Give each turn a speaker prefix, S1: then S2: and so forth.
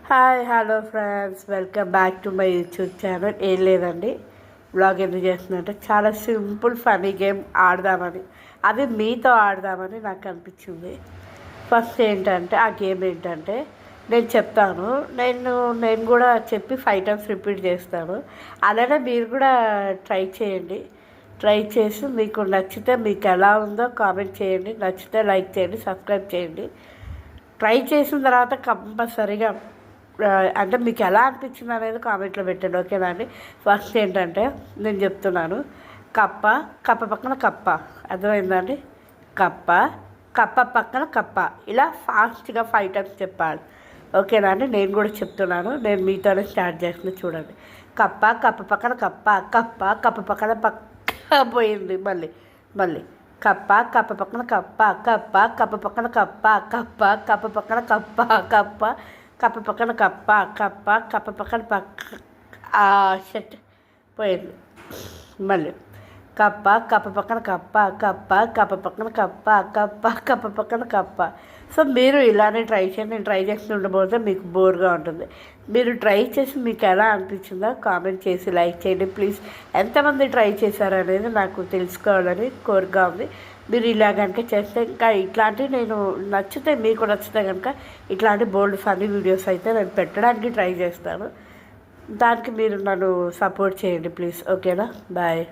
S1: Hi hello friends, welcome back to my YouTube channel. ఏం లేదండి, blog ఎందుకు చేస్తుందంటే చాలా సింపుల్ ఫనీ గేమ్ ఆడదామని, అది మీతో ఆడదామని నాకు అనిపించింది. ఫస్ట్ ఏంటంటే ఆ గేమ్ ఏంటంటే నేను చెప్తాను, నేను కూడా చెప్పి 5 టైమ్స్ రిపీట్ చేస్తాను. అలానే మీరు కూడా ట్రై చేయండి. ట్రై చేసి మీకు నచ్చితే మీకు ఎలా ఉందో కామెంట్ చేయండి, నచ్చితే లైక్ చేయండి, సబ్స్క్రైబ్ చేయండి. ట్రై చేసిన తర్వాత కంపల్సరీగా అంటే మీకు ఎలా అనిపించింది అనేది కామెంట్లో పెట్టండి, ఓకేనా అండి. ఫస్ట్ ఏంటంటే నేను చెప్తున్నాను, కప్ప కప్ప పక్కన కప్ప, అర్థమైందండి. కప్ప కప్ప పక్కన కప్ప, ఇలా ఫాస్ట్గా 5 టైమ్స్ చెప్పాలి, ఓకేనా అండి. నేను కూడా చెప్తున్నాను, నేను మీతోనే స్టార్ట్ చేస్తున్నా, చూడండి. కప్ప కప్ప పక్కన కప్ప, కప్ప కప్ప పక్కన పక్క పోయింది. మళ్ళీ మళ్ళీ కప్ప కప్ప పక్కన కప్ప, కప్ప కప్ప పక్కన కప్ప, కప్ప కప్ప పక్కన కప్ప, కప్ప కప్ప పక్కన కప్ప, కప్ప కప్ప పక్కన షట్ పోయింది. మళ్ళీ కప్ప కప్ప పక్కన కప్ప, కప్ప కప్ప పక్కన కప్ప, కప్ప కప్ప పక్కన కప్ప. సో మీరు ఇలానే ట్రై చేయండి. నేను ట్రై చేసి ఉండబోతే మీకు బోర్గా ఉంటుంది. మీరు ట్రై చేసి మీకు ఎలా అనిపించిందో కామెంట్ చేసి లైక్ చేయండి ప్లీజ్. ఎంతమంది ట్రై చేశారనేది నాకు తెలుసుకోవాలని కోరిక ఉంది. మీరు ఇలా కనుక చేస్తే ఇంకా ఇట్లాంటివి నేను నచ్చితే, మీకు నచ్చితే కనుక ఇట్లాంటి బోల్డ్ ఫన్నీ వీడియోస్ అయితే నేను పెట్టడానికి ట్రై చేస్తాను. దానికి మీరు నన్ను సపోర్ట్ చేయండి ప్లీజ్, ఓకేనా. బాయ్.